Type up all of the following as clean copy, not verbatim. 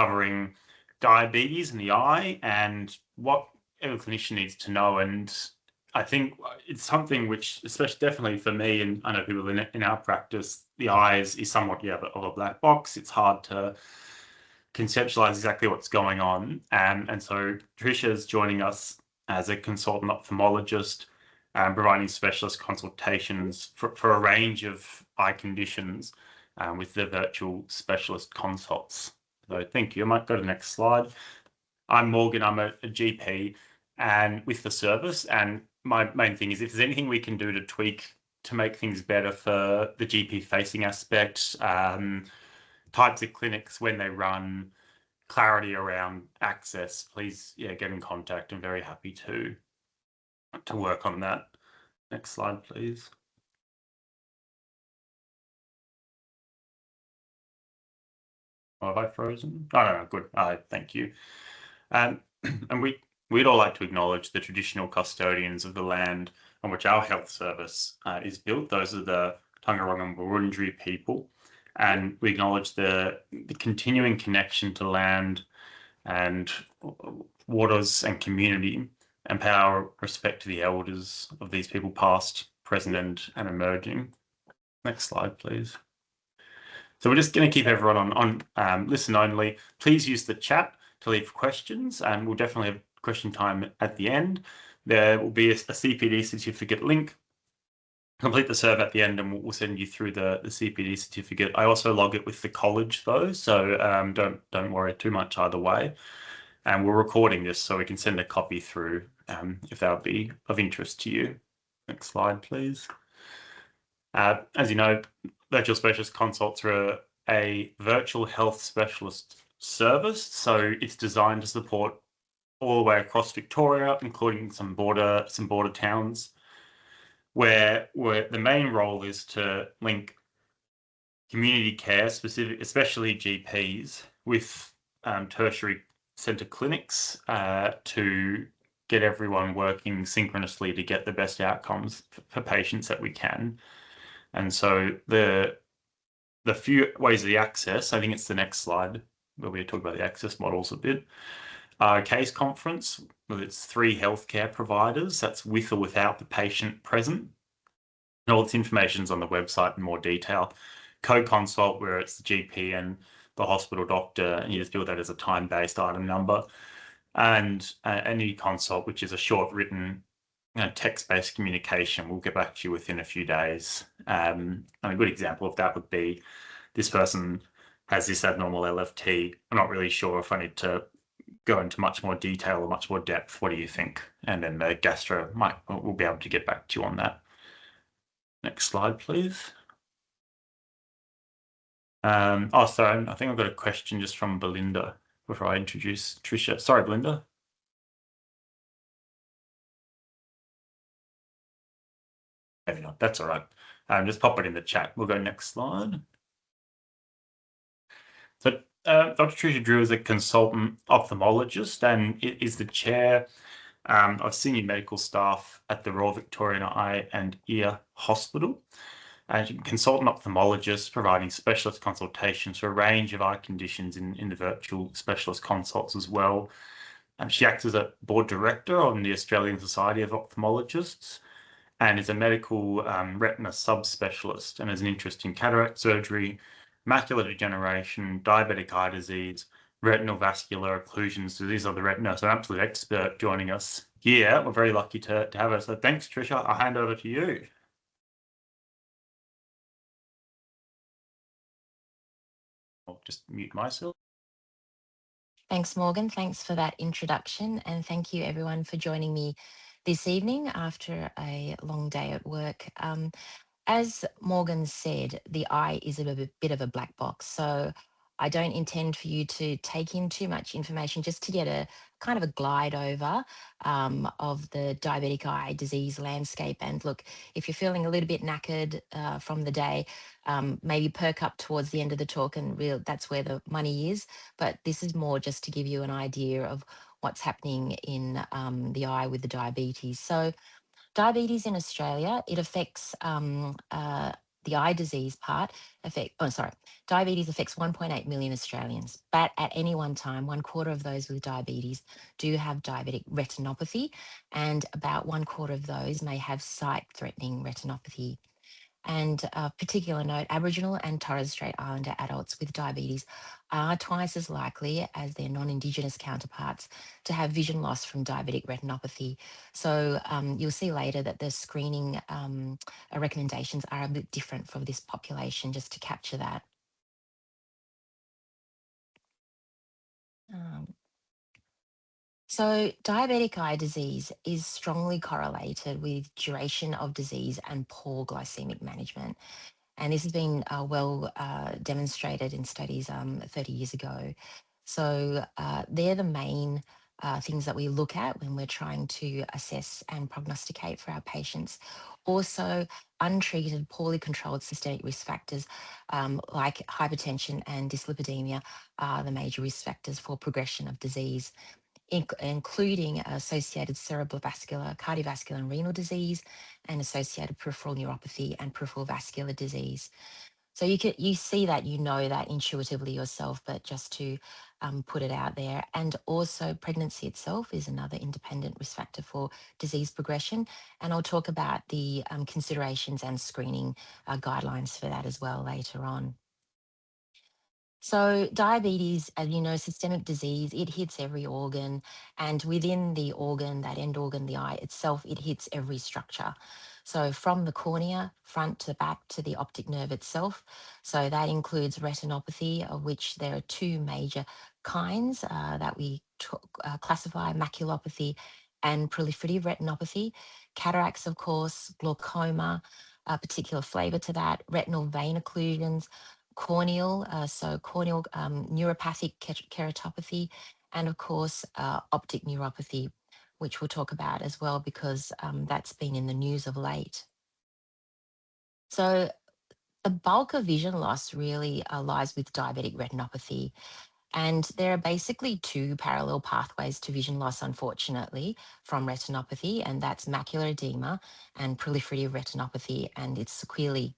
covering diabetes in the eye and what every clinician needs to know. And I think it's something which, especially definitely for me, and I know people in our practice, the eye is somewhat of a black box. It's hard to conceptualize exactly what's going on. And so Tricia is joining us as a consultant ophthalmologist, providing specialist consultations for a range of eye conditions with the virtual specialist consults. So thank you. I might go to the next slide. I'm Morgan. I'm a GP and with the service. And my main thing is if there's anything we can do to tweak to make things better for the GP facing aspect, types of clinics when they run, clarity around access, please get in contact. I'm very happy to work on that. Next slide, please. Oh, have I frozen? Oh, no, good. Thank you. And we'd all like to acknowledge the traditional custodians of the land on which our health service is built. Those are the Taungurung and Wurundjeri people. And we acknowledge the continuing connection to land and waters and community, and pay our respect to the elders of these people, past, present, and emerging. Next slide, please. So we're just going to keep everyone on listen only. Please use the chat to leave questions, and we'll definitely have question time at the end. There will be a CPD certificate link. Complete the survey at the end, and we'll send you through the CPD certificate. I also log it with the college, though, so don't worry too much either way. And we're recording this, so we can send a copy through if that would be of interest to you. Next slide, please. As you know, virtual specialist consults are a virtual health specialist service, so it's designed to support all the way across Victoria, including some border towns, where the main role is to link community care, especially GPs, with tertiary centre clinics to get everyone working synchronously to get the best outcomes for patients that we can. And so the few ways of the access, I think it's the next slide where we talk about the access models a bit. Case conference, well, it's 3 healthcare providers, that's with or without the patient present. And all this information is on the website in more detail. Co-consult, where it's the GP and the hospital doctor, and you just build that as a time-based item number. And an e-consult, which is a short written text-based communication. We'll get back to you within a few days. And a good example of that would be, this person has this abnormal LFT. I'm not really sure if I need to go into much more detail or much more depth. What do you think? And then the gastro will be able to get back to you on that. Next slide, please. Sorry, I think I've got a question just from Belinda before I introduce Tricia. Sorry, Belinda. Maybe not. That's all right. Just pop it in the chat. We'll go next slide. So Dr. Tricia Drew is a consultant ophthalmologist and is the chair of senior medical staff at the Royal Victorian Eye and Ear Hospital. And she's a consultant ophthalmologist providing specialist consultations for a range of eye conditions in the virtual specialist consults as well. She acts as a board director on the Australian Society of Ophthalmologists and is a medical retina subspecialist and has an interest in cataract surgery, macular degeneration, diabetic eye disease, retinal vascular occlusions. So these are the retina. So an absolute expert joining us here. We're very lucky to have her. So thanks, Tricia. I'll hand over to you. I'll just mute myself. Thanks, Morgan. Thanks for that introduction. And thank you, everyone, for joining me this evening after a long day at work. As Morgan said, the eye is a bit of a black box. So I don't intend for you to take in too much information, just to get a kind of a glide over of the diabetic eye disease landscape. And look, if you're feeling a little bit knackered from the day, maybe perk up towards the end of the talk, and that's where the money is. But this is more just to give you an idea of what's happening in the eye with the diabetes. So diabetes in Australia, it affects the eye disease part diabetes affects 1.8 million Australians, but at any one time, one quarter of those with diabetes do have diabetic retinopathy, and about one quarter of those may have sight threatening retinopathy. And a particular note, Aboriginal and Torres Strait Islander adults with diabetes are twice as likely as their non-Indigenous counterparts to have vision loss from diabetic retinopathy. So you'll see later that the screening recommendations are a bit different for this population, just to capture that. Um, so, diabetic eye disease is strongly correlated with duration of disease and poor glycemic management. And this has been well demonstrated in studies 30 years ago. So they're the main things that we look at when we're trying to assess and prognosticate for our patients. Also, untreated, poorly controlled systemic risk factors like hypertension and dyslipidemia are the major risk factors for progression of disease, including associated cerebrovascular, cardiovascular, and renal disease, and associated peripheral neuropathy and peripheral vascular disease. So you see that, you know that intuitively yourself, but just to put it out there. And also pregnancy itself is another independent risk factor for disease progression. And I'll talk about the considerations and screening guidelines for that as well later on. So, diabetes, as you know, systemic disease, it hits every organ. And within the organ, that end organ, the eye itself, it hits every structure. So, from the cornea, front to back to the optic nerve itself. So, that includes retinopathy, of which there are two major kinds that we classify: maculopathy and proliferative retinopathy. Cataracts, of course, glaucoma, a particular flavor to that, retinal vein occlusions, corneal, so corneal neuropathic keratopathy, and of course, optic neuropathy, which we'll talk about as well because that's been in the news of late. So, the bulk of vision loss really lies with diabetic retinopathy. And there are basically two parallel pathways to vision loss, unfortunately, from retinopathy, and that's macular edema and proliferative retinopathy and its sequelae.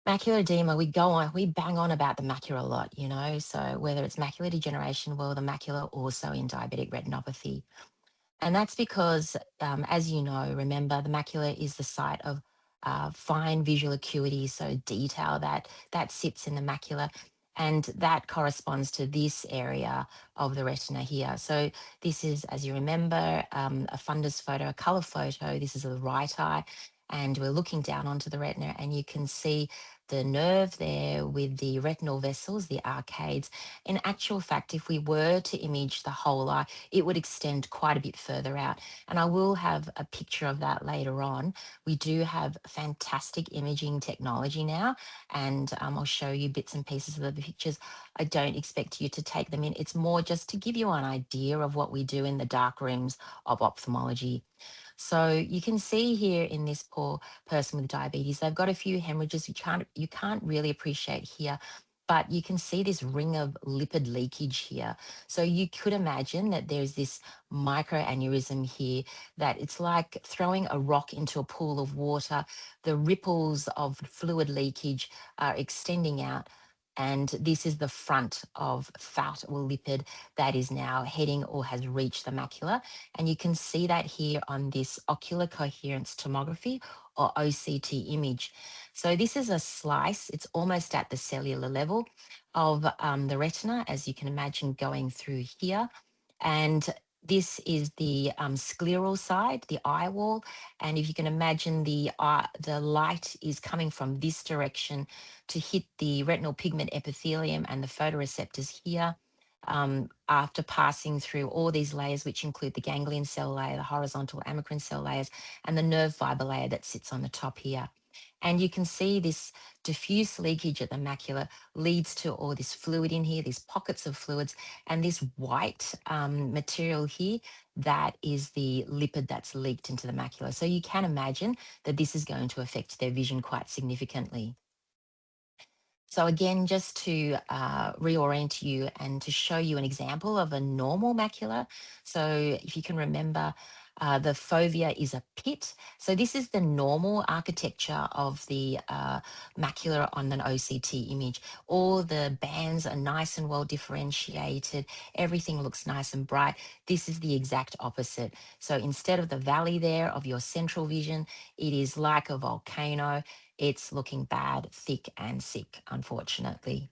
Macular edema, we bang on about the macula a lot, you know. So whether it's macular degeneration, well, the macula also in diabetic retinopathy. And that's because, as you know, remember, the macula is the site of fine visual acuity, so detail that sits in the macula. And that corresponds to this area of the retina here. So this is, as you remember, a fundus photo, a color photo. This is the right eye. And we're looking down onto the retina, and you can see the nerve there with the retinal vessels, the arcades. In actual fact, if we were to image the whole eye, it would extend quite a bit further out. And I will have a picture of that later on. We do have fantastic imaging technology now, and I'll show you bits and pieces of the pictures. I don't expect you to take them in. It's more just to give you an idea of what we do in the dark rooms of ophthalmology. So you can see here in this poor person with diabetes, they've got a few hemorrhages you can't really appreciate here, but you can see this ring of lipid leakage here. So you could imagine that there's this microaneurysm here, that it's like throwing a rock into a pool of water. The ripples of fluid leakage are extending out. And this is the front of fat or lipid that is now heading or has reached the macula. And you can see that here on this ocular coherence tomography or OCT image. So this is a slice, it's almost at the cellular level of the retina, as you can imagine going through here. And this is the scleral side, the eye wall. And if you can imagine, the light is coming from this direction to hit the retinal pigment epithelium and the photoreceptors here, after passing through all these layers, which include the ganglion cell layer, the horizontal amacrine cell layers, and the nerve fiber layer that sits on the top here. And you can see this diffuse leakage at the macula leads to all this fluid in here, these pockets of fluids, and this white material here, that is the lipid that's leaked into the macula. So you can imagine that this is going to affect their vision quite significantly. So again, just to reorient you and to show you an example of a normal macula. So if you can remember, The fovea is a pit. So this is the normal architecture of the macula on an OCT image. All the bands are nice and well differentiated. Everything looks nice and bright. This is the exact opposite. So instead of the valley there of your central vision, it is like a volcano. It's looking bad, thick and sick, unfortunately.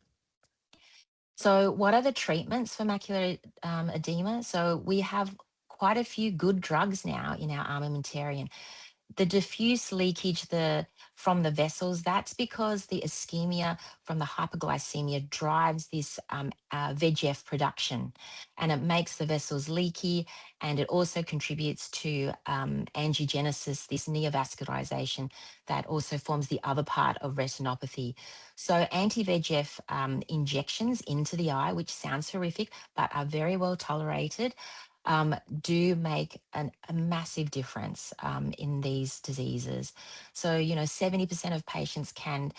So, what are the treatments for macular edema? So, we have quite a few good drugs now in our armamentarium. The diffuse leakage from the vessels, that's because the ischemia from the hyperglycemia drives this VEGF production, and it makes the vessels leaky, and it also contributes to angiogenesis, this neovascularization that also forms the other part of retinopathy. So anti-VEGF injections into the eye, which sounds horrific but are very well tolerated, do make a massive difference in these diseases. So, 70% of patients can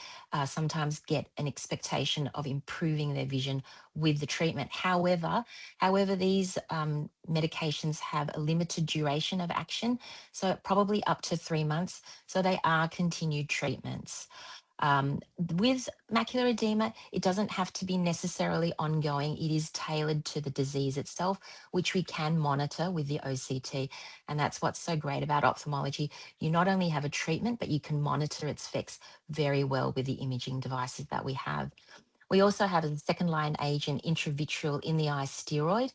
sometimes get an expectation of improving their vision with the treatment. However, these medications have a limited duration of action, so probably up to 3 months. So they are continued treatments. With macular edema, it doesn't have to be necessarily ongoing. It is tailored to the disease itself, which we can monitor with the OCT. And that's what's so great about ophthalmology. You not only have a treatment, but you can monitor its effects very well with the imaging devices that we have. We also have a second line agent, intravitreal in the eye steroid,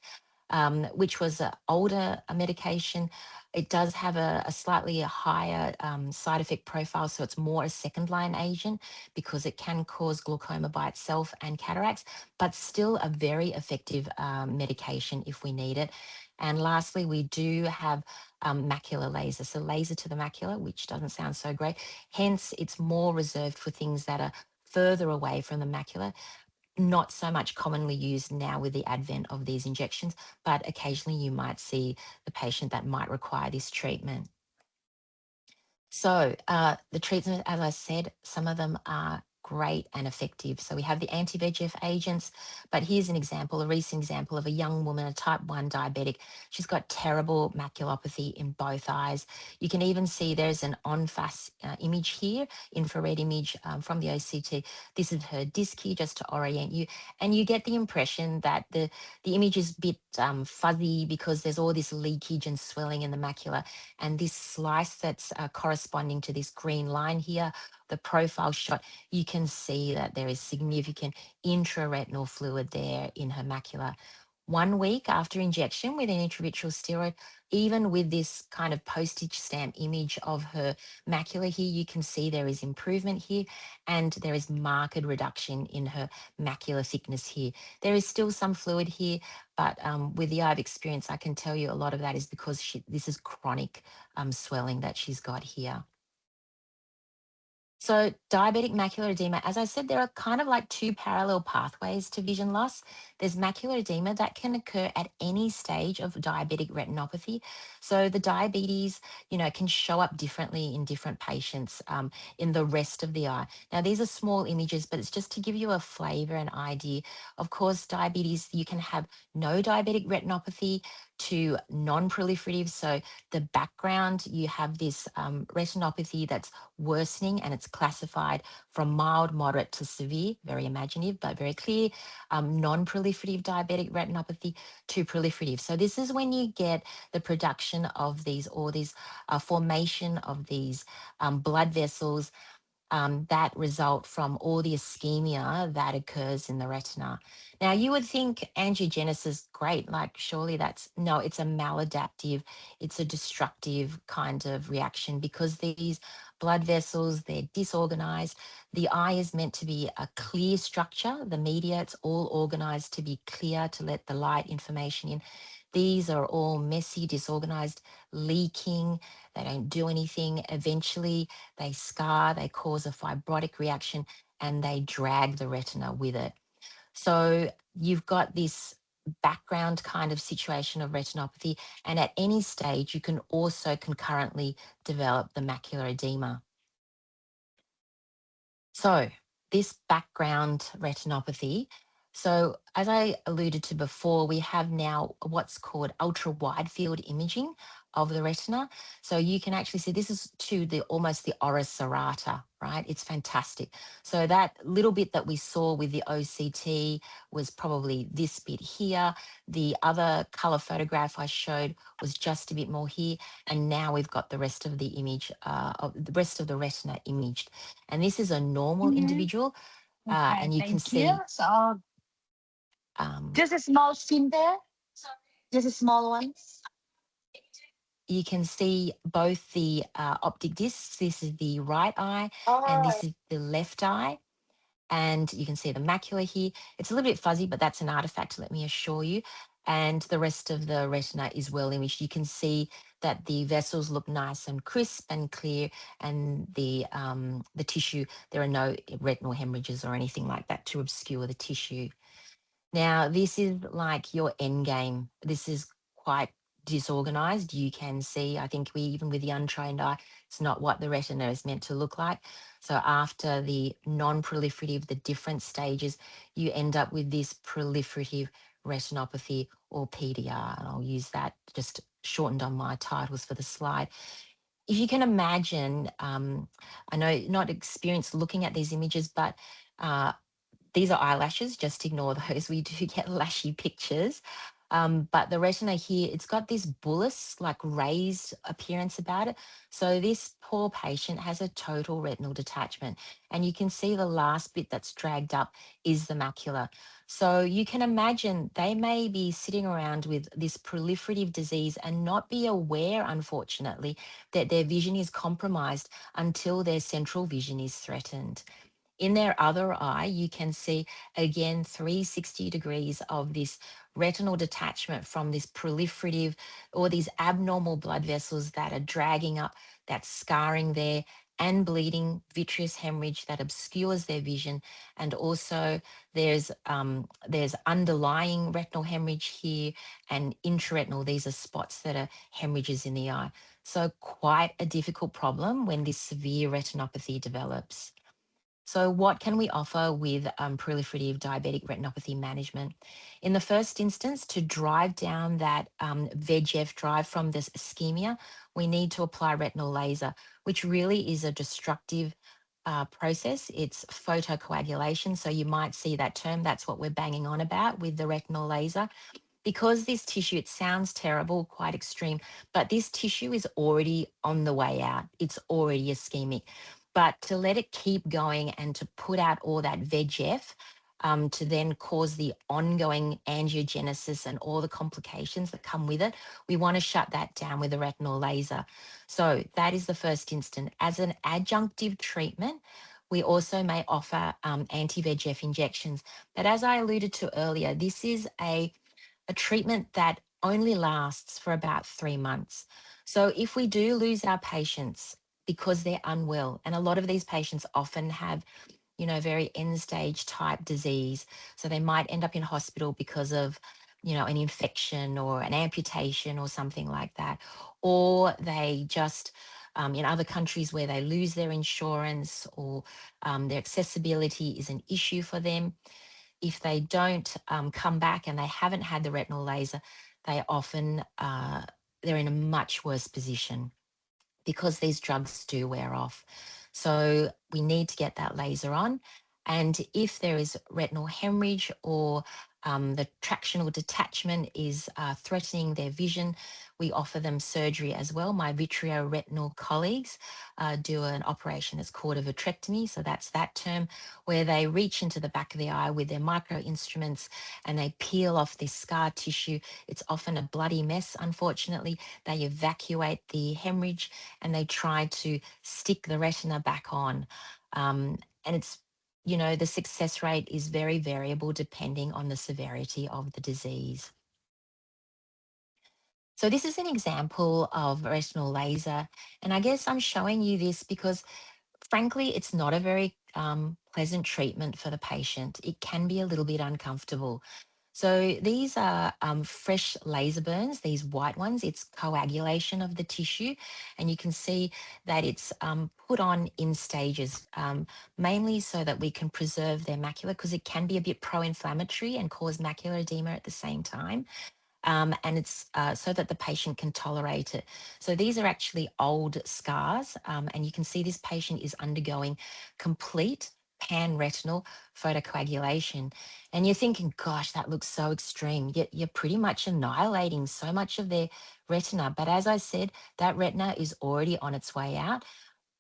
which was an older medication. It does have a slightly higher side effect profile, so it's more a second line agent because it can cause glaucoma by itself and cataracts, but still a very effective medication if we need it. And lastly, we do have macular laser, so laser to the macula, which doesn't sound so great. Hence, it's more reserved for things that are further away from the macula, not so much commonly used now with the advent of these injections, but occasionally you might see the patient that might require this treatment. So the treatment, as I said, some of them are great and effective. So we have the anti-VEGF agents, but here's an example, a recent example of a young woman, a type 1 diabetic. She's got terrible maculopathy in both eyes. You can even see there's an en-face image here, infrared image from the OCT. This is her disc here, just to orient you. And you get the impression that the image is a bit fuzzy because there's all this leakage and swelling in the macula. And this slice that's corresponding to this green line here, the profile shot, you can see that there is significant intraretinal fluid there in her macula. 1 week after injection with an intravitreal steroid, even with this kind of postage stamp image of her macula here, you can see there is improvement here and there is marked reduction in her macular thickness here. There is still some fluid here, but with the eye of experience, I can tell you a lot of that is because this is chronic swelling that she's got here. So, diabetic macular edema, as I said, there are kind of like two parallel pathways to vision loss. There's macular edema that can occur at any stage of diabetic retinopathy. So, the diabetes, can show up differently in different patients in the rest of the eye. Now, these are small images, but it's just to give you a flavor and idea. Of course, diabetes, you can have no diabetic retinopathy to non-proliferative. So, the background, you have this retinopathy that's worsening and it's classified from mild, moderate to severe, very imaginative, but very clear, non-proliferative diabetic retinopathy to proliferative. So this is when you get the production of these or these formation of these blood vessels that result from all the ischemia that occurs in the retina. Now, you would think angiogenesis, great, like surely no, it's a maladaptive, it's a destructive kind of reaction because these blood vessels, they're disorganized. The eye is meant to be a clear structure. The media, it's all organized to be clear to let the light information in. These are all messy, disorganized, leaking. They don't do anything. Eventually, they scar, they cause a fibrotic reaction, and they drag the retina with it. So you've got this background kind of situation of retinopathy, and at any stage, you can also concurrently develop the macular edema. So, this background retinopathy. So, as I alluded to before, we have now what's called ultra wide field imaging of the retina. So you can actually see this is to the almost the oris serrata, right? It's fantastic. So that little bit that we saw with the OCT was probably this bit here. The other color photograph I showed was just a bit more here. And now we've got the rest of the image, of the rest of the retina imaged. And this is a normal Mhm. individual. Okay, And you can thank you. see So um, just a small skin there, just a small one. you can see both the optic discs. This is the right eye and Oh, this is the left eye. And you can see the macula here. It's a little bit fuzzy, but that's an artifact, let me assure you. And the rest of the retina is well imaged. You can see that the vessels look nice and crisp and clear, and the tissue, there are no retinal hemorrhages or anything like that to obscure the tissue. Now, this is like your end game. This is quite disorganized. You can see, I think we even with the untrained eye, it's not what the retina is meant to look like. So after the non-proliferative, the different stages, you end up with this proliferative retinopathy or PDR. And I'll use that just shortened on my titles for the slide. If you can imagine, I know not experienced looking at these images, but uh, these are eyelashes, just ignore those. We do get lashy pictures. But the retina here, it's got this bullous, like raised appearance about it. So this poor patient has a total retinal detachment. And you can see the last bit that's dragged up is the macula. So you can imagine they may be sitting around with this proliferative disease and not be aware, unfortunately, that their vision is compromised until their central vision is threatened. In their other eye, you can see again 360 degrees of this retinal detachment from this proliferative or these abnormal blood vessels that are dragging up, that scarring there, and bleeding, vitreous hemorrhage that obscures their vision. And also there's underlying retinal hemorrhage here and intraretinal. These are spots that are hemorrhages in the eye. So quite a difficult problem when this severe retinopathy develops. So, what can we offer with proliferative diabetic retinopathy management? In the first instance, to drive down that VEGF drive from this ischemia, we need to apply retinal laser, which really is a destructive process. It's photocoagulation. So, you might see that term. That's what we're banging on about with the retinal laser. Because this tissue, it sounds terrible, quite extreme, but this tissue is already on the way out. It's already ischemic. But to let it keep going and to put out all that VEGF, to then cause the ongoing angiogenesis and all the complications that come with it, we want to shut that down with a retinal laser. So that is the first instant. As an adjunctive treatment, we also may offer anti-VEGF injections. But as I alluded to earlier, this is a treatment that only lasts for about 3 months. So if we do lose our patients because they're unwell, and a lot of these patients often have, very end stage type disease. So they might end up in hospital because of, an infection or an amputation or something like that. Or they just, in other countries where they lose their insurance or their accessibility is an issue for them, if they don't come back and they haven't had the retinal laser, they often they're in a much worse position because these drugs do wear off. So we need to get that laser on. And if there is retinal hemorrhage or the tractional detachment is threatening their vision, we offer them surgery as well. My vitreoretinal colleagues do an operation that's called a vitrectomy. So that's that term where they reach into the back of the eye with their micro instruments and they peel off this scar tissue. It's often a bloody mess, unfortunately. They evacuate the hemorrhage and they try to stick the retina back on. And it's, the success rate is very variable depending on the severity of the disease. So this is an example of retinal laser. And I guess I'm showing you this because frankly, it's not a very pleasant treatment for the patient. It can be a little bit uncomfortable. So these are fresh laser burns, these white ones. It's coagulation of the tissue. And you can see that it's put on in stages, mainly so that we can preserve their macula because it can be a bit pro-inflammatory and cause macular edema at the same time. and it's so that the patient can tolerate it. So these are actually old scars, and you can see this patient is undergoing complete pan-retinal photocoagulation. And you're thinking, gosh, that looks so extreme. Yet you're pretty much annihilating so much of their retina. But as I said, that retina is already on its way out.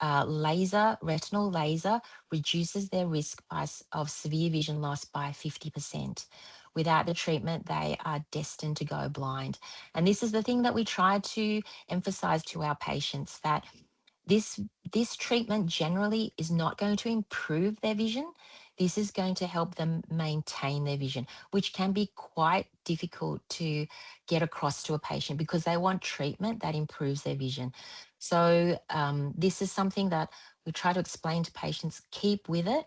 Retinal laser reduces their risk of severe vision loss by 50%. Without the treatment, they are destined to go blind. And this is the thing that we try to emphasize to our patients, that this this treatment generally is not going to improve their vision. This is going to help them maintain their vision, which can be quite difficult to get across to a patient because they want treatment that improves their vision. So this is something that we try to explain to patients: keep with it,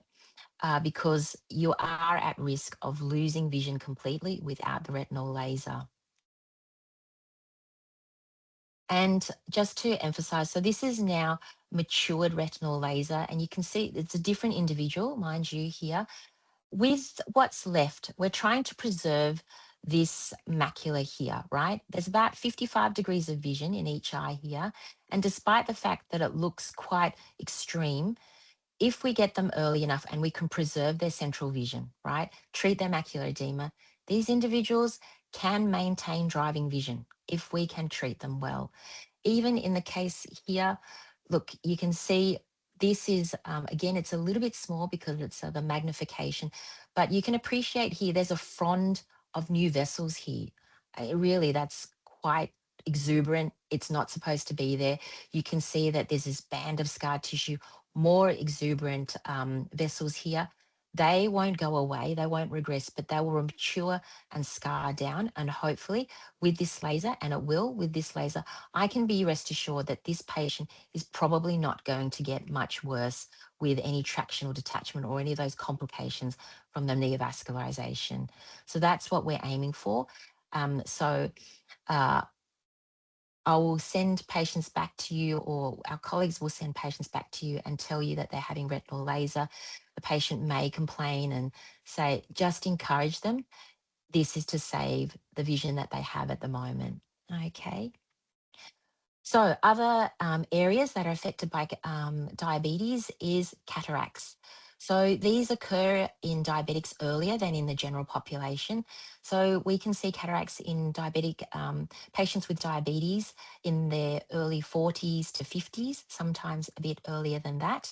because you are at risk of losing vision completely without the retinal laser. And just to emphasize, so this is now matured retinal laser, and you can see it's a different individual, mind you, here. With what's left, we're trying to preserve this macula here, right? There's about 55 degrees of vision in each eye here. And despite the fact that it looks quite extreme, if we get them early enough and we can preserve their central vision, right? Treat their macular edema, these individuals can maintain driving vision if we can treat them well. Even in the case here, look, you can see this is, again, it's a little bit small because it's the magnification, but you can appreciate here, there's a frond of new vessels here. Really, that's quite exuberant. It's not supposed to be there. You can see that there's this band of scar tissue, more exuberant vessels here. They won't go away, they won't regress, but they will mature and scar down. And hopefully, with this laser, and it will with this laser, I can be rest assured that this patient is probably not going to get much worse with any traction or detachment or any of those complications from the neovascularization. So that's what we're aiming for. So I will send patients back to you, or our colleagues will send patients back to you and tell you that they're having retinal laser. The patient may complain and say, just encourage them. This is to save the vision that they have at the moment. Okay. So other areas that are affected by diabetes is cataracts. So these occur in diabetics earlier than in the general population. So we can see cataracts in diabetic patients with diabetes in their early 40s to 50s, sometimes a bit earlier than that,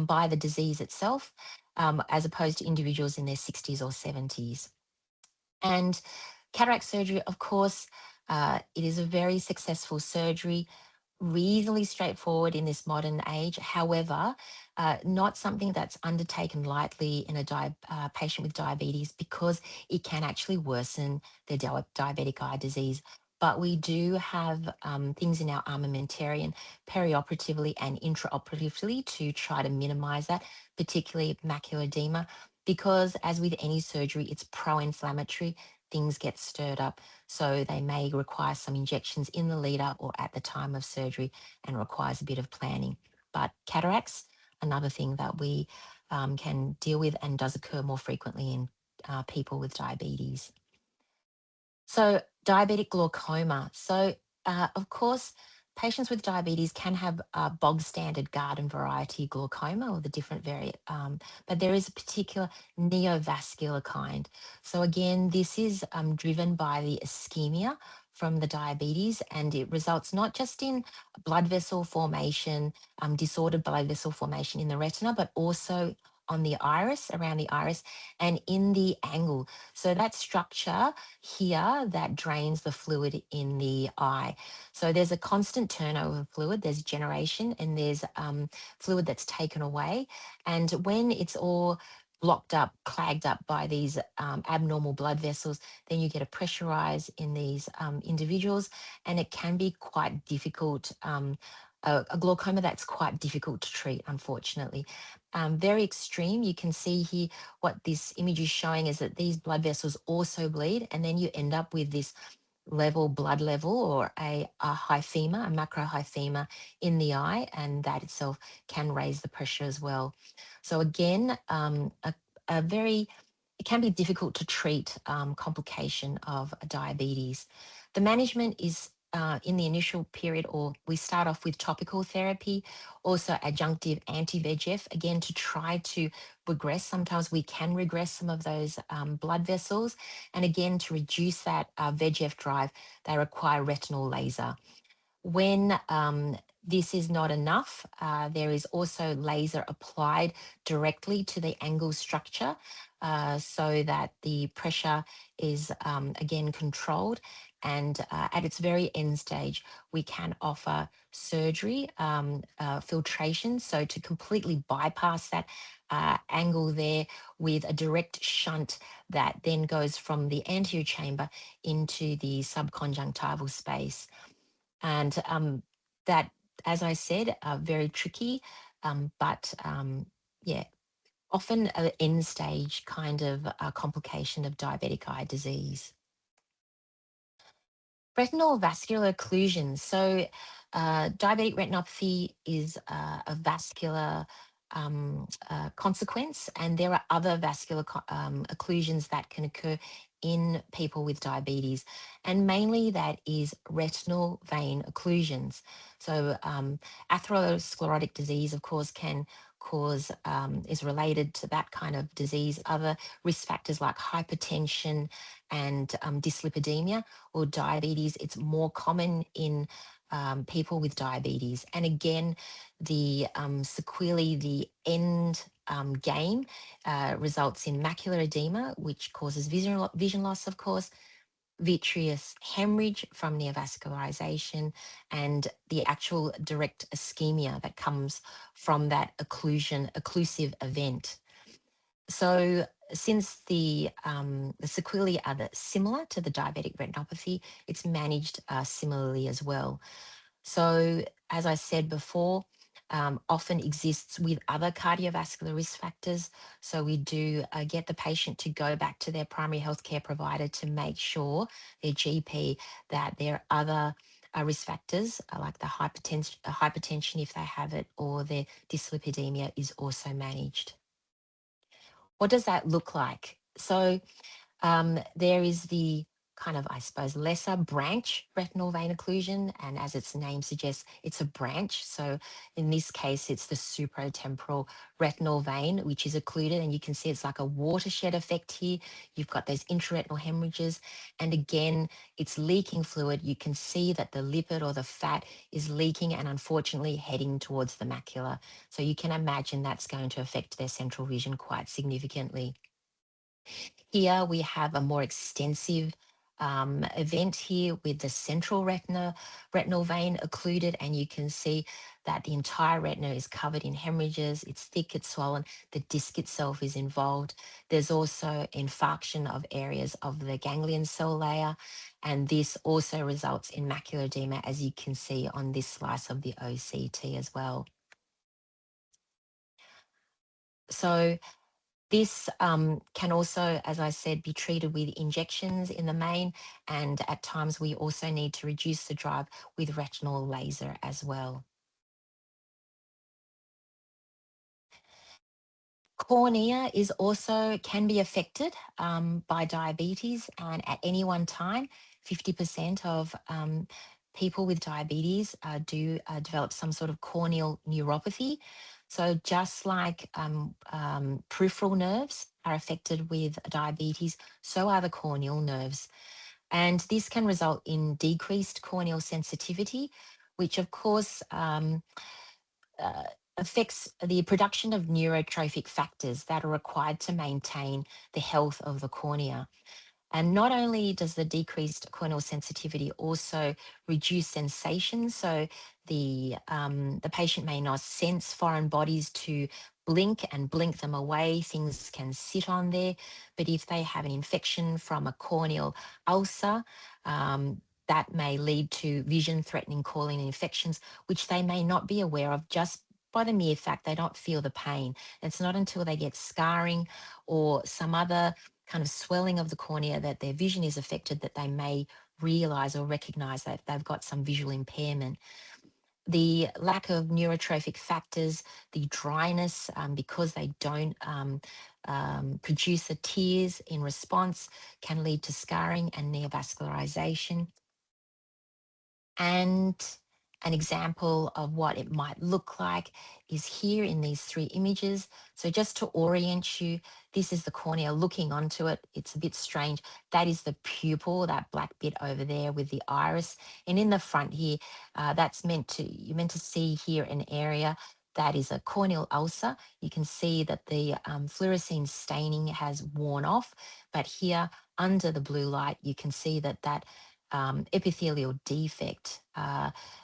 by the disease itself, as opposed to individuals in their 60s or 70s. And cataract surgery, of course, it is a very successful surgery, reasonably straightforward in this modern age. However, not something that's undertaken lightly in a patient with diabetes, because it can actually worsen their diabetic eye disease. But we do have things in our armamentarium perioperatively and intraoperatively to try to minimize that, particularly macular edema, because as with any surgery, it's pro-inflammatory. Things get stirred up, so they may require some injections in the lead up or at the time of surgery, and requires a bit of planning. But cataracts, another thing that we can deal with and does occur more frequently in people with diabetes. So diabetic glaucoma. So of course, patients with diabetes can have bog standard garden variety glaucoma, or the different but there is a particular neovascular kind. So again, this is driven by the ischemia from the diabetes, and it results not just in blood vessel formation, disordered blood vessel formation in the retina, but also on the iris, around the iris, and in the angle. So that structure here that drains the fluid in the eye. So there's a constant turnover of fluid, there's generation, and there's fluid that's taken away. And when it's all blocked up, clagged up by these abnormal blood vessels, then you get a pressure rise in these individuals, and it can be quite difficult. A glaucoma that's quite difficult to treat, unfortunately. Very extreme. You can see here what this image is showing is that these blood vessels also bleed, and then you end up with this blood level, or a hyphema, a macrohyphema in the eye, and that itself can raise the pressure as well. So again, a very it can be difficult to treat complication of diabetes. The management is in the initial period, or we start off with topical therapy, also adjunctive anti-VEGF, again, to try to regress. Sometimes we can regress some of those blood vessels. And again, to reduce that VEGF drive, they require retinal laser. When this is not enough, there is also laser applied directly to the angle structure so that the pressure is again controlled. And at its very end stage, we can offer surgery, filtration, so to completely bypass that angle there with a direct shunt that then goes from the anterior chamber into the subconjunctival space. And that, as I said, very tricky, but yeah, often an end stage kind of complication of diabetic eye disease. Retinal vascular occlusions. So diabetic retinopathy is a vascular consequence, and there are other vascular occlusions that can occur in people with diabetes, and mainly that is retinal vein occlusions. So atherosclerotic disease, of course, can cause is related to that kind of disease. Other risk factors like hypertension and dyslipidemia or diabetes, it's more common in people with diabetes. And again, the sequelae, the end game results in macular edema, which causes vision loss, of course, vitreous hemorrhage from neovascularization, and the actual direct ischemia that comes from that occlusive event. So since the sequelae are similar to the diabetic retinopathy, it's managed similarly as well. So as I said before, often exists with other cardiovascular risk factors. So we do get the patient to go back to their primary healthcare provider to make sure, their GP, that there are other risk factors like the hypertension if they have it, or their dyslipidemia is also managed. What does that look like? So there is the kind of, I suppose, lesser branch retinal vein occlusion. And as its name suggests, it's a branch. So in this case, it's the supratemporal retinal vein, which is occluded. And you can see it's like a watershed effect here. You've got those intraretinal hemorrhages. And again, it's leaking fluid. You can see that the lipid or the fat is leaking and unfortunately heading towards the macula. So you can imagine that's going to affect their central vision quite significantly. Here we have a more extensive event here with the central retinal vein occluded, and you can see that the entire retina is covered in hemorrhages. It's thick, it's swollen. The disc itself is involved. There's also infarction of areas of the ganglion cell layer, and this also results in macular edema, as you can see on this slice of the OCT as well. So this can also, as I said, be treated with injections in the main, and at times we also need to reduce the drive with retinal laser as well. Cornea is also can be affected by diabetes, and at any one time, 50% of people with diabetes do develop some sort of corneal neuropathy. So just like peripheral nerves are affected with diabetes, so are the corneal nerves. And this can result in decreased corneal sensitivity, which of course affects the production of neurotrophic factors that are required to maintain the health of the cornea. And not only does the decreased corneal sensitivity also reduce sensation, so the patient may not sense foreign bodies to blink and blink them away, things can sit on there. But if they have an infection from a corneal ulcer, that may lead to vision-threatening corneal infections, which they may not be aware of just by the mere fact they don't feel the pain. It's not until they get scarring or some other kind of swelling of the cornea that their vision is affected that they may realize or recognize that they've got some visual impairment. the lack of neurotrophic factors, the dryness, because they don't produce the tears in response, can lead to scarring and neovascularization. And an example of what it might look like is here in these 3 images. So just to orient you, this is the cornea looking onto it. It's a bit strange. That is the pupil, that black bit over there with the iris. And in the front here, you're meant to see here an area that is a corneal ulcer. You can see that the fluorescein staining has worn off, but here under the blue light, you can see that epithelial defect,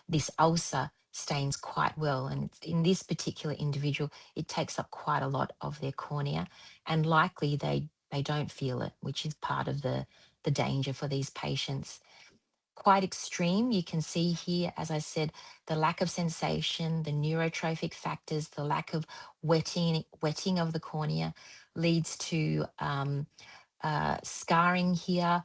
this ulcer, stains quite well. And in this particular individual, it takes up quite a lot of their cornea, and likely they don't feel it, which is part of the danger for these patients. Quite extreme. You can see here, as I said, the lack of sensation, the neurotrophic factors, the lack of wetting of the cornea leads to scarring here.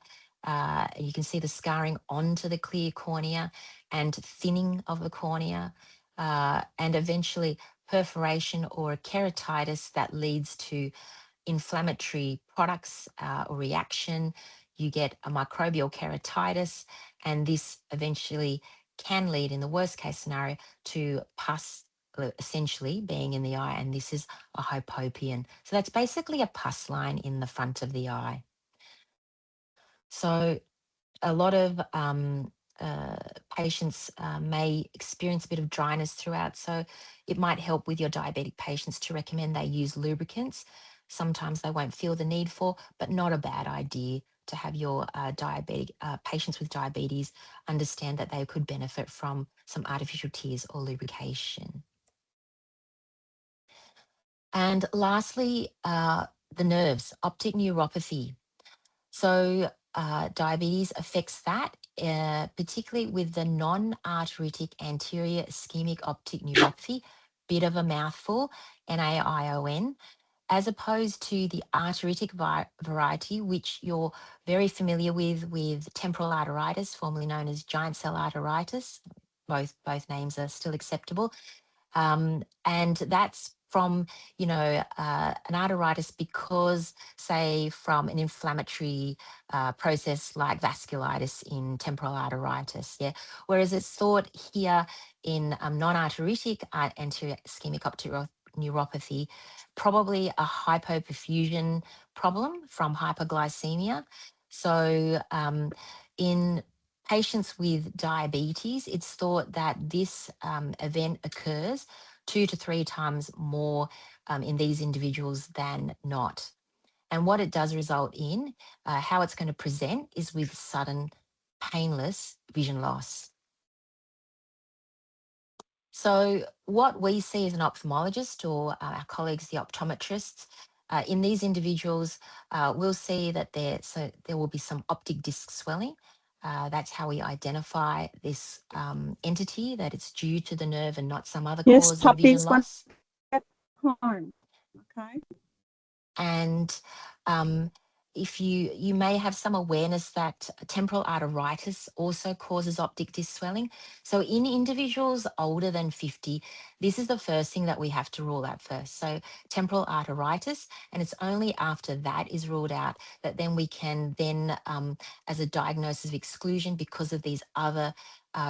You can see the scarring onto the clear cornea and thinning of the cornea, and eventually perforation or keratitis that leads to inflammatory products or reaction. You get a microbial keratitis, and this eventually can lead, in the worst case scenario, to pus essentially being in the eye, and this is a hypopion. So that's basically a pus line in the front of the eye. So a lot of patients may experience a bit of dryness throughout. So it might help with your diabetic patients to recommend they use lubricants. Sometimes they won't feel the need for, but not a bad idea to have your diabetic patients with diabetes understand that they could benefit from some artificial tears or lubrication. And lastly, the nerves, optic neuropathy. So diabetes affects that, particularly with the non-arteritic anterior ischemic optic neuropathy, bit of a mouthful, NAION, as opposed to the arteritic variety, which you're very familiar with temporal arteritis, formerly known as giant cell arteritis. Both names are still acceptable. And that's from, an arteritis because, say, from an inflammatory process like vasculitis in temporal arteritis. Yeah. Whereas it's thought here in non-arteritic anterior ischemic optic neuropathy, probably a hypoperfusion problem from hypoglycemia. So in patients with diabetes, it's thought that this event occurs 2 to 3 times more in these individuals than not. And what it does result in, how it's going to present, is with sudden, painless vision loss. So what we see as an ophthalmologist, or our colleagues, the optometrists, in these individuals, we'll see that there will be some optic disc swelling. That's how we identify this entity, that it's due to the nerve and not some other cause of vision loss. Harm. Okay. And if you may have some awareness that temporal arteritis also causes optic disc swelling. So in individuals older than 50, this is the first thing that we have to rule out first. So temporal arteritis, and it's only after that is ruled out that then we can then, as a diagnosis of exclusion because of these other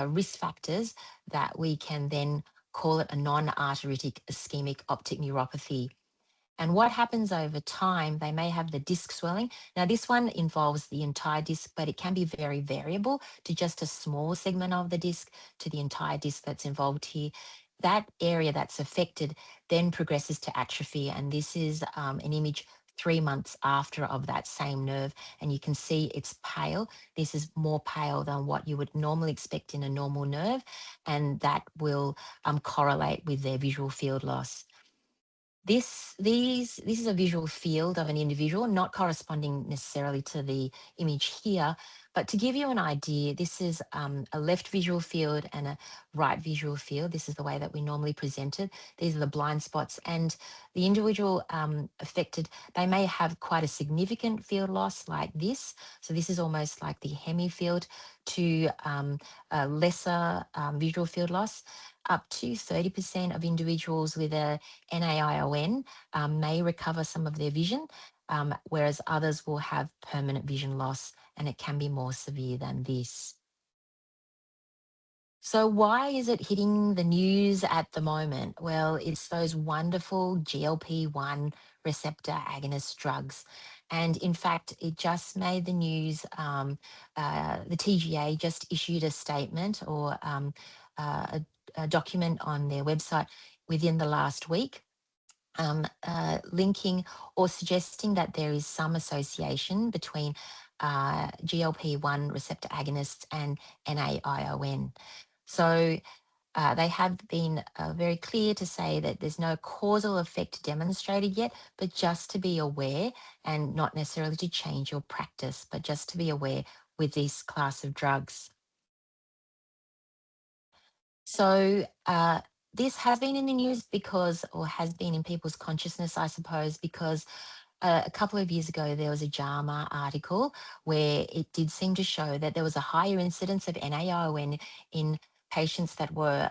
risk factors, that we can then call it a non-arteritic ischemic optic neuropathy. And what happens over time, they may have the disc swelling. Now, this one involves the entire disc, but it can be very variable to just a small segment of the disc to the entire disc that's involved here. That area that's affected then progresses to atrophy. And this is an image 3 months after of that same nerve. And you can see it's pale. This is more pale than what you would normally expect in a normal nerve. And that will correlate with their visual field loss. This is a visual field of an individual, not corresponding necessarily to the image here, But to give you an idea, this is a left visual field and a right visual field. This is the way that we normally present it. These are the blind spots, and the individual affected, they may have quite a significant field loss like this. So this is almost like the hemifield, to a lesser visual field loss. Up to 30% of individuals with a NAION may recover some of their vision, whereas others will have permanent vision loss, and it can be more severe than this. So why is it hitting the news at the moment? Well, it's those wonderful GLP-1 receptor agonist drugs. And in fact, it just made the news. The TGA just issued a statement, or a document on their website within the last week, linking or suggesting that there is some association between GLP-1 receptor agonists and NAION. So they have been very clear to say that there's no causal effect demonstrated yet, but just to be aware, and not necessarily to change your practice, but just to be aware with this class of drugs. So this has been in the news because, or has been in people's consciousness, I suppose, because a couple of years ago, there was a JAMA article where it did seem to show that there was a higher incidence of NAION in patients that were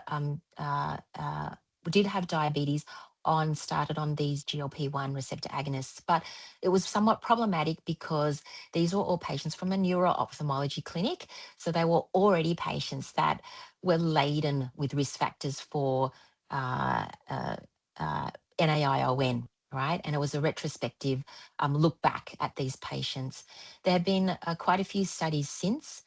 did have diabetes started on these GLP-1 receptor agonists. But it was somewhat problematic because these were all patients from a neuro-ophthalmology clinic. So they were already patients that were laden with risk factors for NAION, right? And it was a retrospective look back at these patients. There have been quite a few studies since,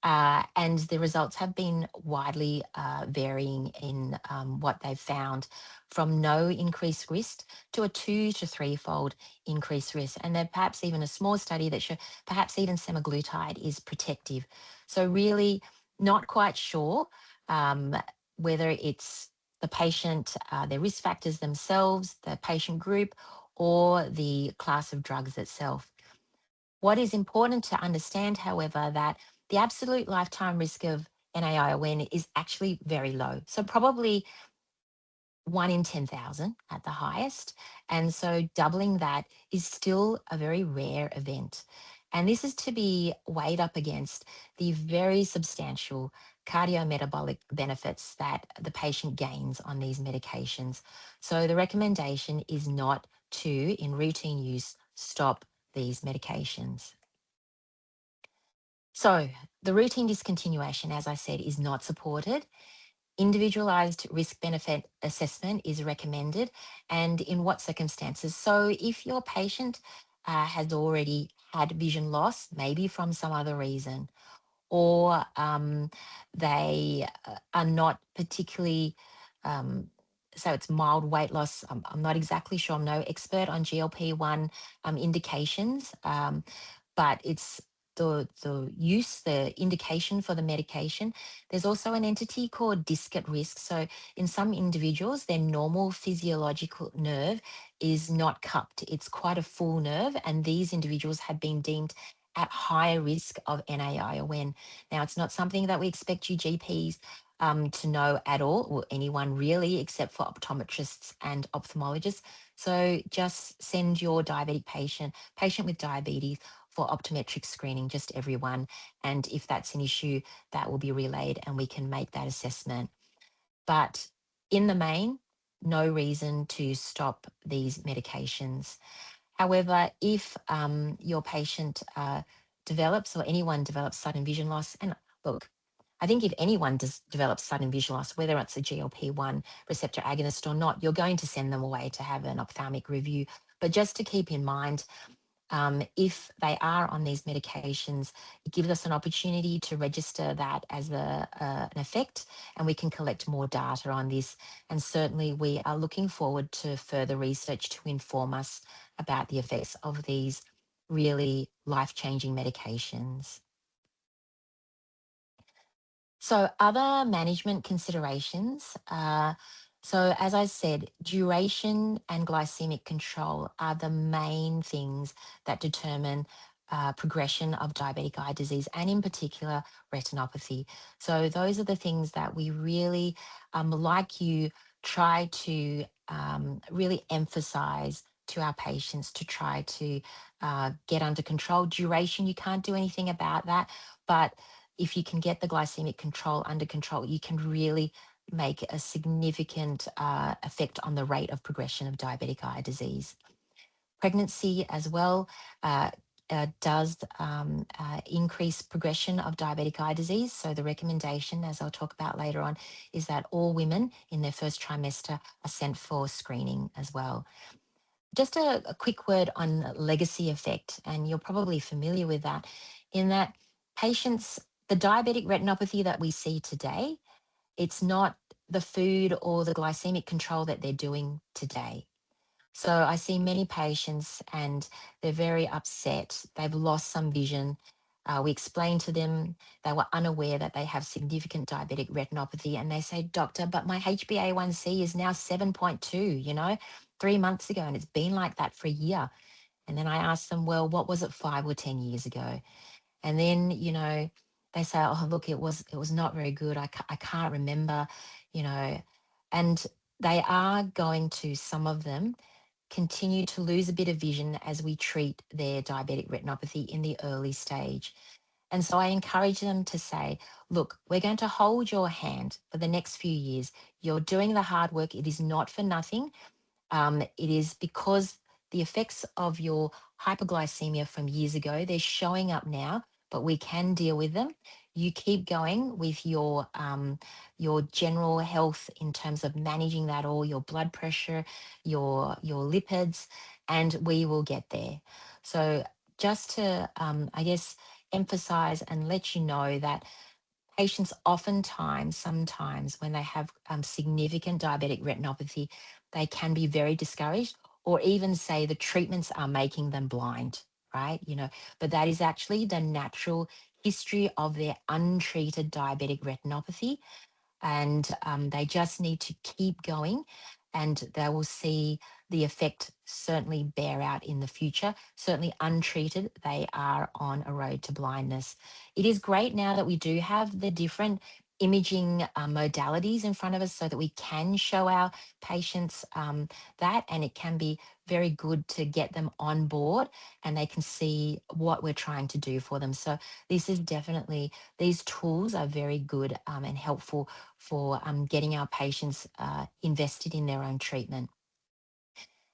and the results have been widely varying in what they've found, from no increased risk to a 2 to 3-fold increased risk. And there perhaps even a small study that showed perhaps even semaglutide is protective. So really not quite sure whether it's the patient, their risk factors themselves, the patient group, or the class of drugs itself. What is important to understand, however, that the absolute lifetime risk of NAION is actually very low. So probably 1 in 10,000 at the highest. And so doubling that is still a very rare event. And this is to be weighed up against the very substantial cardiometabolic benefits that the patient gains on these medications. So the recommendation is not to, in routine use, stop these medications. So the routine discontinuation, as I said, is not supported. Individualized risk benefit assessment is recommended, and in what circumstances. So if your patient has already had vision loss, maybe from some other reason, or they are not particularly, so it's mild weight loss. I'm not exactly sure. I'm no expert on GLP-1 indications, but it's the use, the indication for the medication. There's also an entity called disc at risk. So in some individuals, their normal physiological nerve is not cupped. It's quite a full nerve, and these individuals have been deemed at higher risk of NAION. Now, it's not something that we expect you GPs to know at all, or anyone really, except for optometrists and ophthalmologists. So just send your diabetic patient with diabetes, for optometric screening, just everyone. And if that's an issue, that will be relayed and we can make that assessment. But in the main, no reason to stop these medications. However, if your patient develops, or anyone develops sudden vision loss, and look, I think if anyone develops sudden vision loss, whether it's a GLP-1 receptor agonist or not, you're going to send them away to have an ophthalmic review. But just to keep in mind, if they are on these medications, it gives us an opportunity to register that as an effect, and we can collect more data on this. And certainly we are looking forward to further research to inform us about the effects of these really life-changing medications. So other management considerations. So as I said, duration and glycemic control are the main things that determine progression of diabetic eye disease, and in particular retinopathy. So those are the things that we really, like you, try to really emphasize to our patients to try to get under control. Duration, you can't do anything about that, but if you can get the glycemic control under control, you can really make a significant effect on the rate of progression of diabetic eye disease. Pregnancy as well does increase progression of diabetic eye disease. So the recommendation, as I'll talk about later on, is that all women in their first trimester are sent for screening as well. Just a quick word on legacy effect, and you're probably familiar with that, in that patients, the diabetic retinopathy that we see today, it's not the food or the glycemic control that they're doing today. So I see many patients and they're very upset. They've lost some vision. We explain to them, they were unaware that they have significant diabetic retinopathy, and they say, doctor, but my HbA1c is now 7.2, 3 months ago, and it's been like that for a year. And then I ask them, well, what was it 5 or 10 years ago? And then, they say, oh, look, it was not very good. I can't remember, and they are going to, some of them, continue to lose a bit of vision as we treat their diabetic retinopathy in the early stage. And so I encourage them to say, look, we're going to hold your hand for the next few years. You're doing the hard work. It is not for nothing. It is because the effects of your hypoglycemia from years ago, they're showing up now, but we can deal with them. You keep going with your general health in terms of managing that all, your blood pressure, your lipids, and we will get there. So just to, I guess, emphasize and let you know that patients sometimes when they have significant diabetic retinopathy, they can be very discouraged or even say the treatments are making them blind, right? But that is actually the natural history of their untreated diabetic retinopathy. And they just need to keep going, and they will see the effect certainly bear out in the future. Certainly untreated, they are on a road to blindness. It is great now that we do have the different imaging modalities in front of us so that we can show our patients that, and it can be very good to get them on board and they can see what we're trying to do for them. So this is definitely, these tools are very good and helpful for getting our patients invested in their own treatment.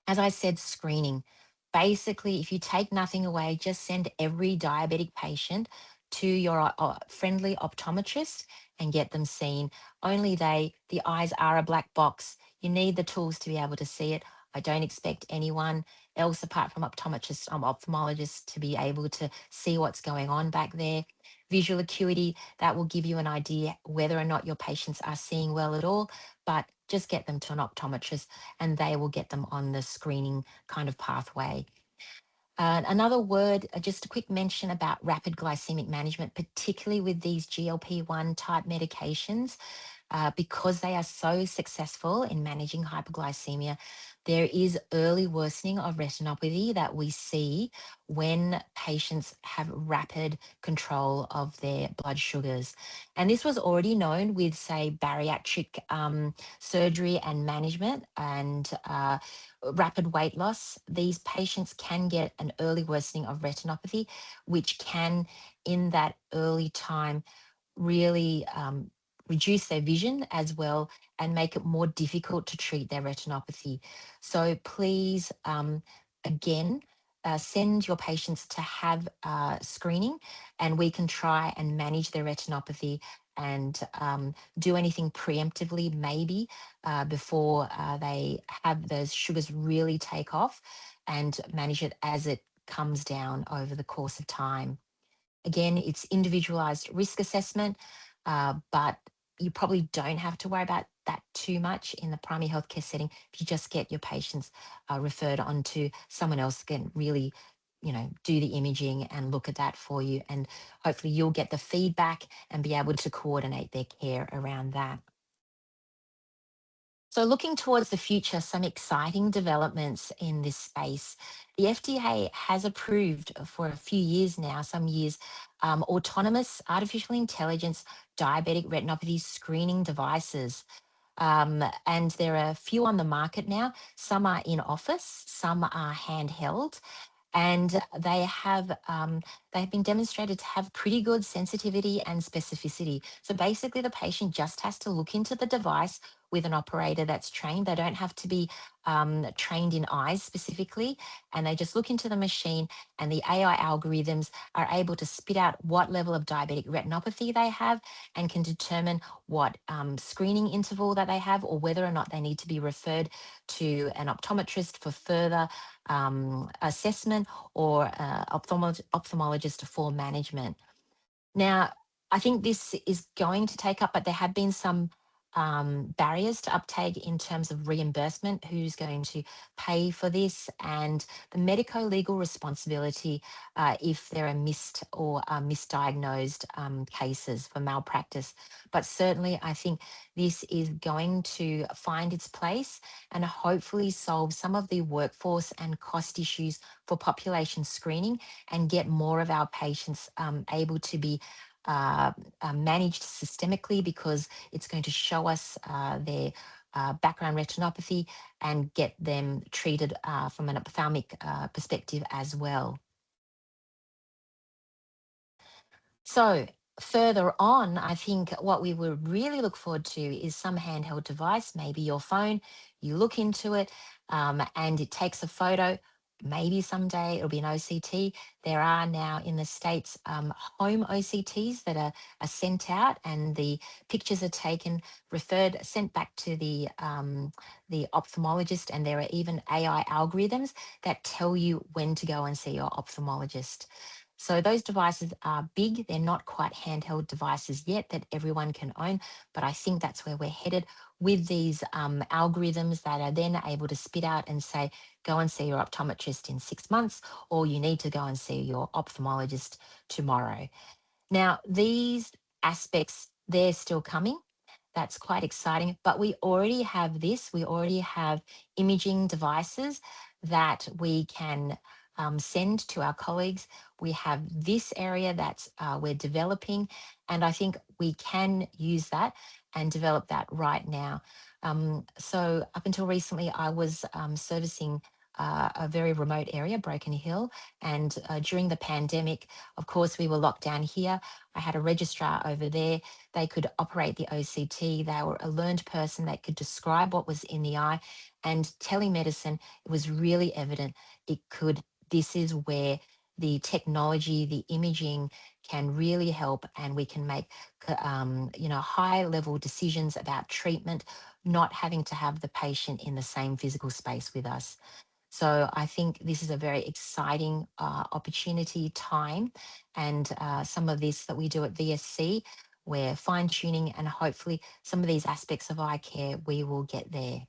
As I said, screening. Basically, if you take nothing away, just send every diabetic patient to your friendly optometrist and get them seen. Only the eyes are a black box. You need the tools to be able to see it. I don't expect anyone else apart from optometrists, ophthalmologists, to be able to see what's going on back there. Visual acuity, that will give you an idea whether or not your patients are seeing well at all, but just get them to an optometrist and they will get them on the screening kind of pathway. Another word, just a quick mention about rapid glycemic management, particularly with these GLP-1 type medications. Because they are so successful in managing hypoglycemia, there is early worsening of retinopathy that we see when patients have rapid control of their blood sugars. And this was already known with, say, bariatric surgery and management and rapid weight loss. These patients can get an early worsening of retinopathy, which can, in that early time, really reduce their vision as well and make it more difficult to treat their retinopathy. So please, again, send your patients to have screening and we can try and manage their retinopathy and do anything preemptively maybe before they have those sugars really take off and manage it as it comes down over the course of time. Again, it's individualized risk assessment, but you probably don't have to worry about that too much in the primary healthcare setting if you just get your patients referred on to someone else who can really, do the imaging and look at that for you. And hopefully you'll get the feedback and be able to coordinate their care around that. So looking towards the future, some exciting developments in this space. The FDA has approved for a few years now, some years, autonomous artificial intelligence diabetic retinopathy screening devices. And there are a few on the market now. Some are in office, some are handheld, and they've been demonstrated to have pretty good sensitivity and specificity. So basically, the patient just has to look into the device with an operator that's trained. They don't have to be trained in eyes specifically, and they just look into the machine, and the AI algorithms are able to spit out what level of diabetic retinopathy they have and can determine what screening interval that they have, or whether or not they need to be referred to an optometrist for further assessment, or ophthalmologist for management. Now, I think this is going to take up, but there have been some barriers to uptake in terms of reimbursement, who's going to pay for this, and the medico-legal responsibility if there are missed or misdiagnosed cases for malpractice. But certainly, I think this is going to find its place and hopefully solve some of the workforce and cost issues for population screening, and get more of our patients able to be managed systemically, because it's going to show us their background retinopathy and get them treated from an ophthalmic perspective as well. So further on, I think what we would really look forward to is some handheld device, maybe your phone. You look into it and it takes a photo. Maybe someday it'll be an OCT. There are now in the States home OCTs that are sent out, and the pictures are taken, referred, sent back to the ophthalmologist, and there are even AI algorithms that tell you when to go and see your ophthalmologist. So those devices are big. They're not quite handheld devices yet that everyone can own, but I think that's where we're headed with these algorithms that are then able to spit out and say, go and see your optometrist in 6 months, or you need to go and see your ophthalmologist tomorrow. Now, these aspects, they're still coming. That's quite exciting, but we already have this. We already have imaging devices that we can send to our colleagues. We have this area that's we're developing, and I think we can use that and develop that right now. So up until recently, I was servicing a very remote area, Broken Hill, and during the pandemic, of course, we were locked down here. I had a registrar over there. They could operate the OCT. They were a learned person that could describe what was in the eye, and telemedicine, it was really evident it could. This is where the technology, the imaging can really help, and we can make high level decisions about treatment, not having to have the patient in the same physical space with us. So I think this is a very exciting opportunity time, and some of this that we do at VSC, we're fine tuning, and hopefully some of these aspects of eye care, we will get there.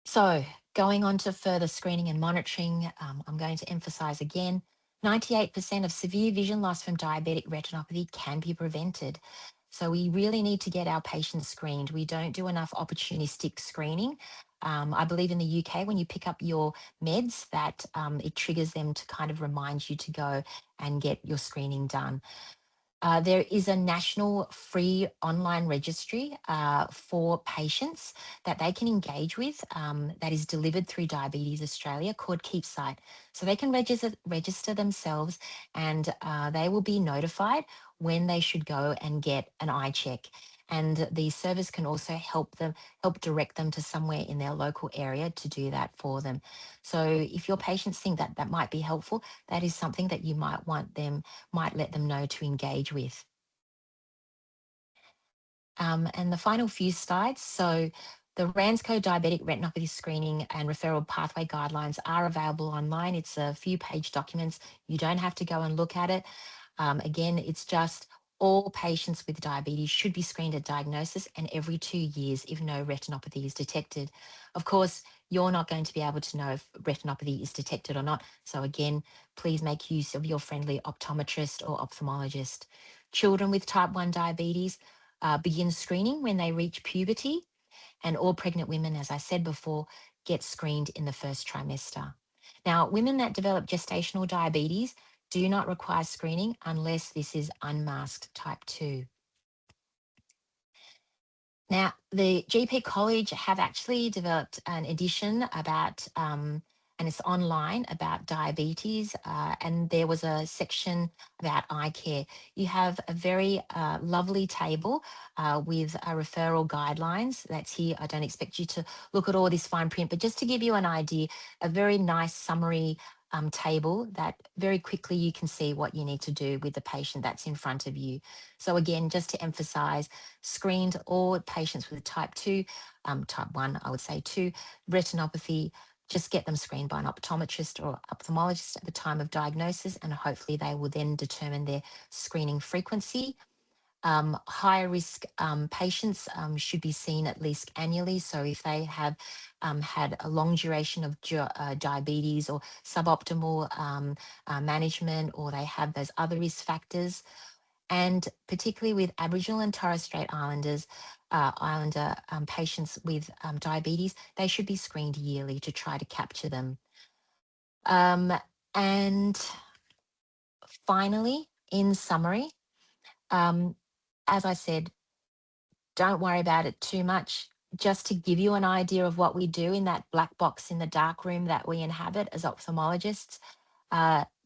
So going on to further screening and monitoring, I'm going to emphasize again, 98% of severe vision loss from diabetic retinopathy can be prevented. So we really need to get our patients screened. We don't do enough opportunistic screening. I believe in the UK, when you pick up your meds, that it triggers them to kind of remind you to go and get your screening done. There is a national free online registry for patients that they can engage with, that is delivered through Diabetes Australia, called KeepSight. So they can register themselves, and they will be notified when they should go and get an eye check. And the service can also help direct them to somewhere in their local area to do that for them. So if your patients think that that might be helpful, that is something that you might let them know to engage with. And the final few slides. So the RANSCO diabetic retinopathy screening and referral pathway guidelines are available online. It's a few page documents. You don't have to go and look at it. Again, it's just all patients with diabetes should be screened at diagnosis, and every 2 years if no retinopathy is detected. Of course, you're not going to be able to know if retinopathy is detected or not. So again, please make use of your friendly optometrist or ophthalmologist. Children with type 1 diabetes, begin screening when they reach puberty, and all pregnant women, as I said before, get screened in the first trimester. Now, women that develop gestational diabetes do not require screening unless this is unmasked type 2. Now, the GP College have actually developed an edition about, and it's online, about diabetes, and there was a section about eye care. You have a very lovely table with referral guidelines that's here. I don't expect you to look at all this fine print, but just to give you an idea, a very nice summary table that very quickly you can see what you need to do with the patient that's in front of you. So again, just to emphasize, screened all patients with type 2, type 1, I would say 2, retinopathy, just get them screened by an optometrist or ophthalmologist at the time of diagnosis, and hopefully they will then determine their screening frequency. Higher risk patients should be seen at least annually. So if they have had a long duration of diabetes or suboptimal management, or they have those other risk factors, and particularly with Aboriginal and Torres Strait Islander patients with diabetes, they should be screened yearly to try to capture them. And finally, in summary, as I said, don't worry about it too much. Just to give you an idea of what we do in that black box in the dark room that we inhabit as ophthalmologists,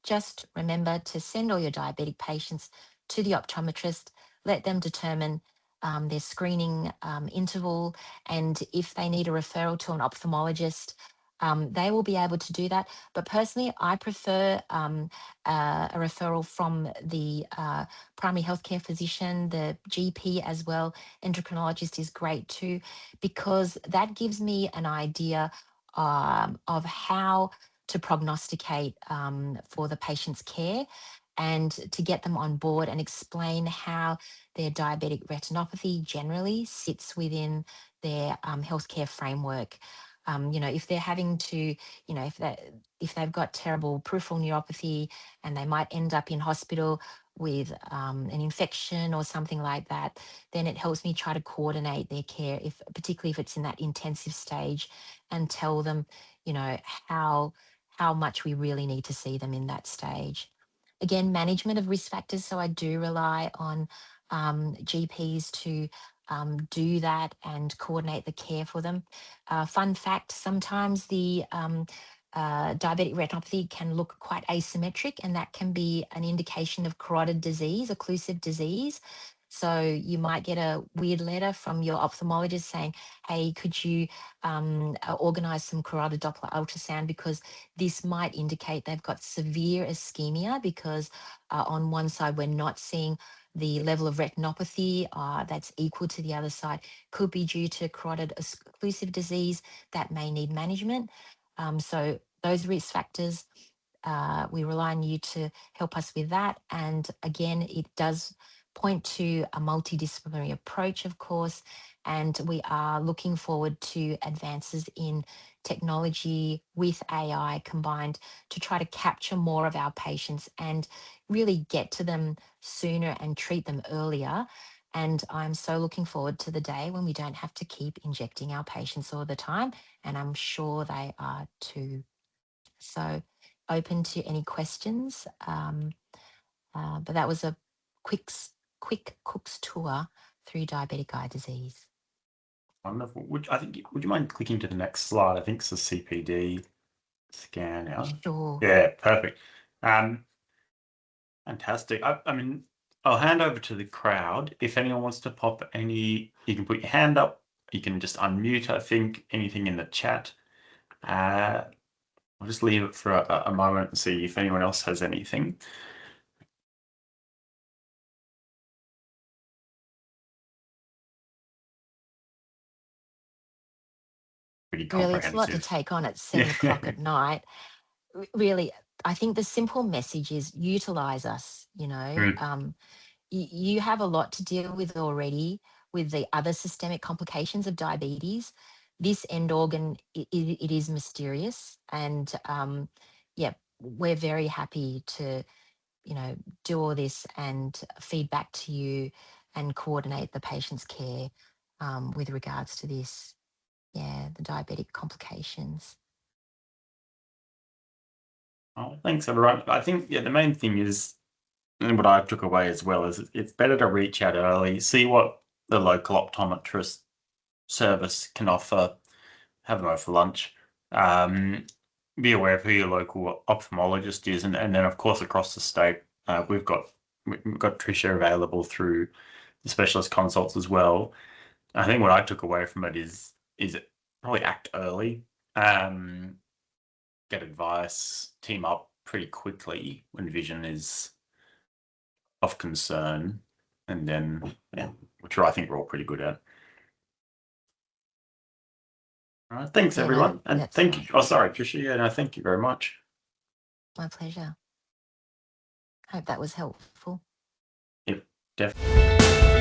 just remember to send all your diabetic patients to the optometrist, let them determine their screening interval, and if they need a referral to an ophthalmologist, they will be able to do that. But personally, I prefer a referral from the primary healthcare physician, the GP as well. Endocrinologist is great too, because that gives me an idea of how to prognosticate for the patient's care, and to get them on board and explain how their diabetic retinopathy generally sits within their healthcare framework. If they're having to, if they've got terrible peripheral neuropathy and they might end up in hospital with an infection or something like that, then it helps me try to coordinate their care, particularly if it's in that intensive stage, and tell them, how much we really need to see them in that stage. Again, management of risk factors. So I do rely on GPs to do that and coordinate the care for them. Fun fact, sometimes the diabetic retinopathy can look quite asymmetric, and that can be an indication of carotid disease, occlusive disease. So you might get a weird letter from your ophthalmologist saying, hey, could you organise some carotid Doppler ultrasound, because this might indicate they've got severe ischemia, because on one side we're not seeing the level of retinopathy that's equal to the other side. Could be due to carotid occlusive disease that may need management. So those risk factors, we rely on you to help us with that. And again, it does point to a multidisciplinary approach, of course, and we are looking forward to advances in technology with AI combined to try to capture more of our patients and really get to them sooner and treat them earlier. And I'm so looking forward to the day when we don't have to keep injecting our patients all the time, and I'm sure they are too. So open to any questions. But that was a quick Cook's tour through diabetic eye disease. Wonderful. Would you mind clicking to the next slide? I think it's a CPD scan now. Sure. Yeah, perfect. Fantastic. I mean, I'll hand over to the crowd. If anyone wants to pop any, you can put your hand up. You can just unmute, I think, anything in the chat. I'll just leave it for a moment and see if anyone else has anything. Pretty Really, it's a lot to comprehensive. take on at 7 o'clock at night. Really, I think the simple message is utilize us. You have a lot to deal with already with the other systemic complications of diabetes. This end organ, it is mysterious, and yeah, we're very happy to do all this and feed back to you and coordinate the patient's care with regards to this, the diabetic complications. Oh, thanks, everyone. I think, the main thing is, and what I took away as well, is it's better to reach out early, see what the local optometrist service can offer, have them over for lunch, be aware of who your local ophthalmologist is, and then, of course, across the state, we've got Tricia available through the specialist consults as well. I think what I took away from it is probably act early, get advice, team up pretty quickly when vision is of concern, and then, which I think we're all pretty good at. All right, thanks, Yeah, no, everyone, and that's thank right. you. Oh, sorry, Tricia. Yeah, no, thank you very much. My pleasure. Hope that was helpful. Yep, definitely.